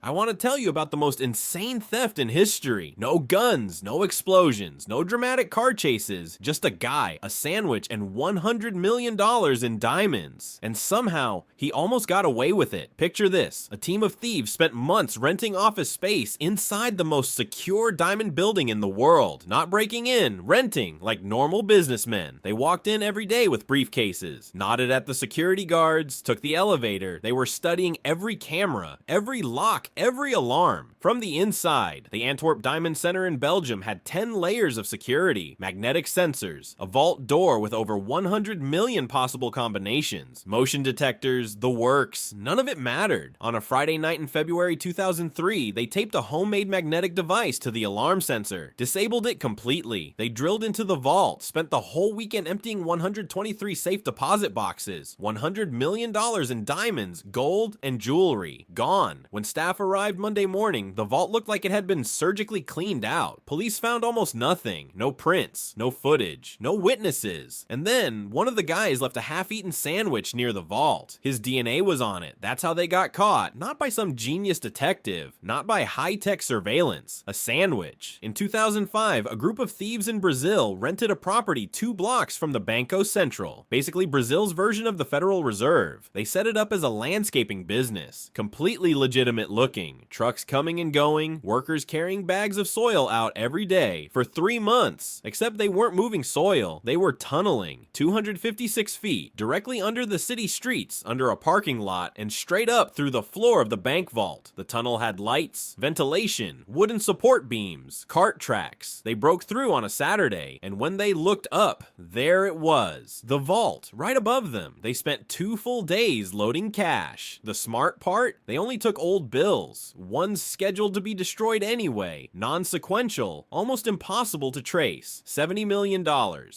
I want to tell you about the most insane theft in history. No guns, no explosions, no dramatic car chases, just a guy, a sandwich, and $100 million in diamonds. And somehow, he almost got away with it. Picture this, a team of thieves spent months renting office space inside the most secure diamond building in the world. Not breaking in, renting, like normal businessmen. They walked in every day with briefcases, nodded at the security guards, took the elevator. They were studying every camera, every lock, every alarm. From the inside, the Antwerp Diamond Center in Belgium had 10 layers of security, magnetic sensors, a vault door with over 100 million possible combinations, motion detectors, the works. None of it mattered. On a Friday night in February 2003, they taped a homemade magnetic device to the alarm sensor, disabled it completely. They drilled into the vault, spent the whole weekend emptying 123 safe deposit boxes, $100 million in diamonds, gold, and jewelry. Gone. When staff arrived Monday morning, the vault looked like it had been surgically cleaned out. Police found almost nothing. No prints, no footage, no witnesses. And then, one of the guys left a half-eaten sandwich near the vault. His DNA was on it. That's how they got caught. Not by some genius detective. Not by high-tech surveillance. A sandwich. In 2005, a group of thieves in Brazil rented a property 2 blocks from the Banco Central. Basically Brazil's version of the Federal Reserve. They set it up as a landscaping business. Completely legitimate looking. Trucks coming and going, workers carrying bags of soil out every day for 3 months. Except they weren't moving soil, they were tunneling 256 feet directly under the city streets, under a parking lot, and straight up through the floor of the bank vault. The tunnel had lights, ventilation, wooden support beams, cart tracks. They broke through on a Saturday, and when they looked up, there it was. The vault, right above them. They spent 2 full days loading cash. The smart part? They only took old bills. One's scheduled to be destroyed anyway. Non-sequential. Almost impossible to trace. $70 million.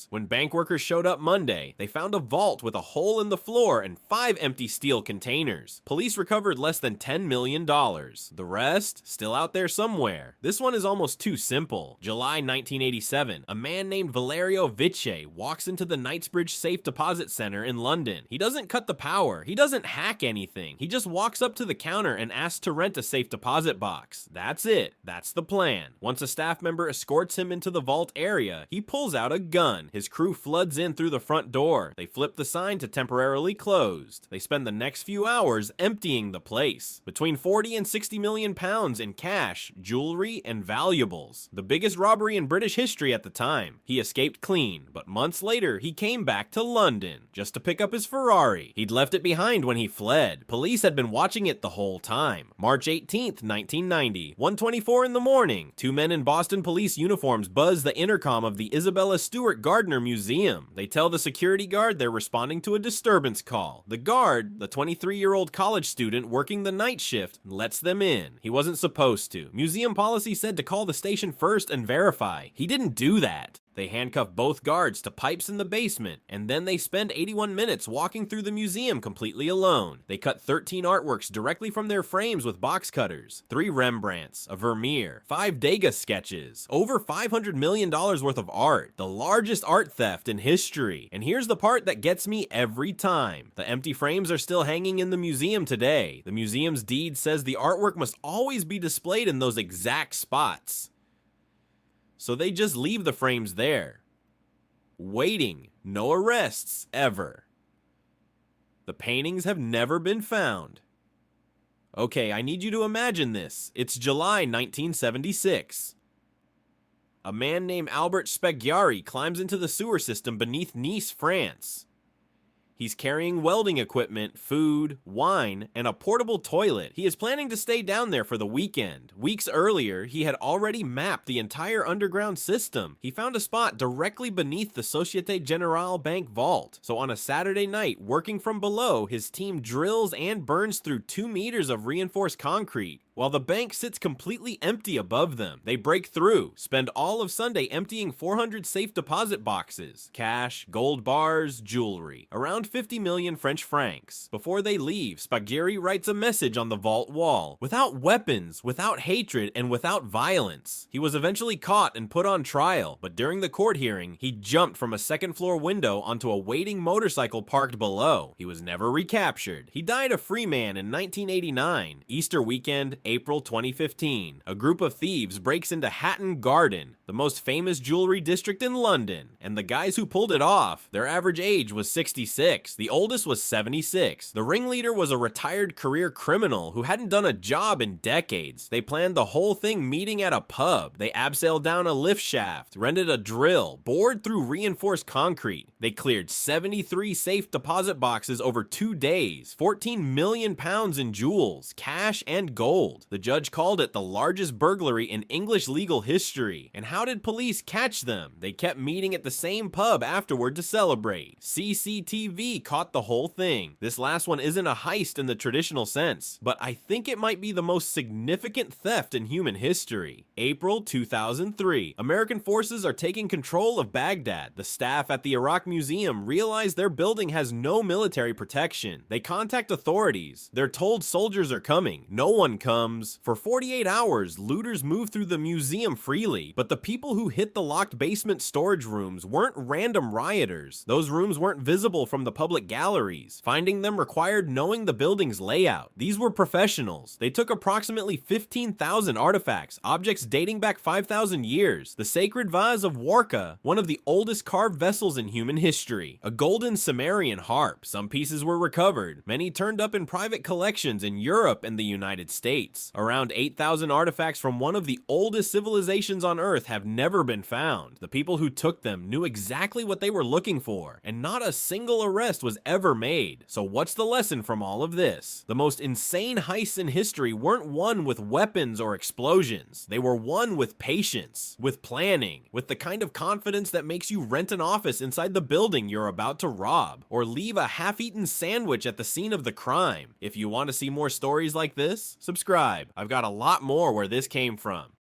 When bank workers showed up Monday, they found a vault with a hole in the floor and 5 empty steel containers. Police recovered less than $10 million. The rest? Still out there somewhere. This one is almost too simple. July 1987, a man named Valerio Vice walks into the Knightsbridge Safe Deposit Center in London. He doesn't cut the power. He doesn't hack anything. He just walks up to the counter and asks to rent a safe deposit box. That's it. That's the plan. Once a staff member escorts him into the vault area, he pulls out a gun. His crew floods in through the front door. They flip the sign to temporarily closed. They spend the next few hours emptying the place. Between 40 and 60 million pounds in cash, jewelry, and valuables. The biggest robbery in British history at the time. He escaped clean, but months later, he came back to London just to pick up his Ferrari. He'd left it behind when he fled. Police had been watching it the whole time. March 18th, 1990, 1:24 in the morning. 2 men in Boston police uniforms buzz the intercom of the Isabella Stewart Gardner Museum. They tell the security guard they're responding to a disturbance call. The guard, the 23-year-old college student working the night shift, lets them in. He wasn't supposed to. Museum policy said to call the station first and verify. He didn't do that. They handcuff both guards to pipes in the basement, and then they spend 81 minutes walking through the museum completely alone. They cut 13 artworks directly from their frames with box cutters, 3 Rembrandts, a Vermeer, 5 Degas sketches, over $500 million worth of art, the largest art theft in history. And here's the part that gets me every time. The empty frames are still hanging in the museum today. The museum's deed says the artwork must always be displayed in those exact spots. So they just leave the frames there, waiting. No arrests, ever. The paintings have never been found. Okay, I need you to imagine this. It's July 1976. A man named Albert Spagyari climbs into the sewer system beneath Nice, France. He's carrying welding equipment, food, wine, and a portable toilet. He is planning to stay down there for the weekend. Weeks earlier, he had already mapped the entire underground system. He found a spot directly beneath the Societe Generale Bank vault. So on a Saturday night, working from below, his team drills and burns through 2 meters of reinforced concrete, while the bank sits completely empty above them. They break through, spend all of Sunday emptying 400 safe deposit boxes, cash, gold bars, jewelry, around 50 million French francs. Before they leave, Spagyari writes a message on the vault wall. Without weapons, without hatred, and without violence. He was eventually caught and put on trial, but during the court hearing, he jumped from a second-floor window onto a waiting motorcycle parked below. He was never recaptured. He died a free man in 1989, Easter weekend, April 2015, a group of thieves breaks into Hatton Garden, the most famous jewelry district in London, and the guys who pulled it off, their average age was 66, the oldest was 76. The ringleader was a retired career criminal who hadn't done a job in decades. They planned the whole thing meeting at a pub. They abseiled down a lift shaft, rented a drill, bored through reinforced concrete. They cleared 73 safe deposit boxes over 2 days, 14 million pounds in jewels, cash, and gold. The judge called it the largest burglary in English legal history. And how did police catch them? They kept meeting at the same pub afterward to celebrate. CCTV caught the whole thing. This last one isn't a heist in the traditional sense, but I think it might be the most significant theft in human history. April 2003. American forces are taking control of Baghdad. The staff at the Iraq Museum realize their building has no military protection. They contact authorities. They're told soldiers are coming. No one comes. For 48 hours, looters move through the museum freely, but the people who hit the locked basement storage rooms weren't random rioters. Those rooms weren't visible from the public galleries. Finding them required knowing the building's layout. These were professionals. They took approximately 15,000 artifacts, objects dating back 5,000 years. The sacred vase of Warka, one of the oldest carved vessels in human history. A golden Sumerian harp. Some pieces were recovered. Many turned up in private collections in Europe and the United States. Around 8,000 artifacts from one of the oldest civilizations on Earth have never been found. The people who took them knew exactly what they were looking for, and not a single arrest was ever made. So what's the lesson from all of this? The most insane heists in history weren't won with weapons or explosions. They were won with patience, with planning, with the kind of confidence that makes you rent an office inside the building you're about to rob, or leave a half-eaten sandwich at the scene of the crime. If you want to see more stories like this, subscribe. I've got a lot more where this came from.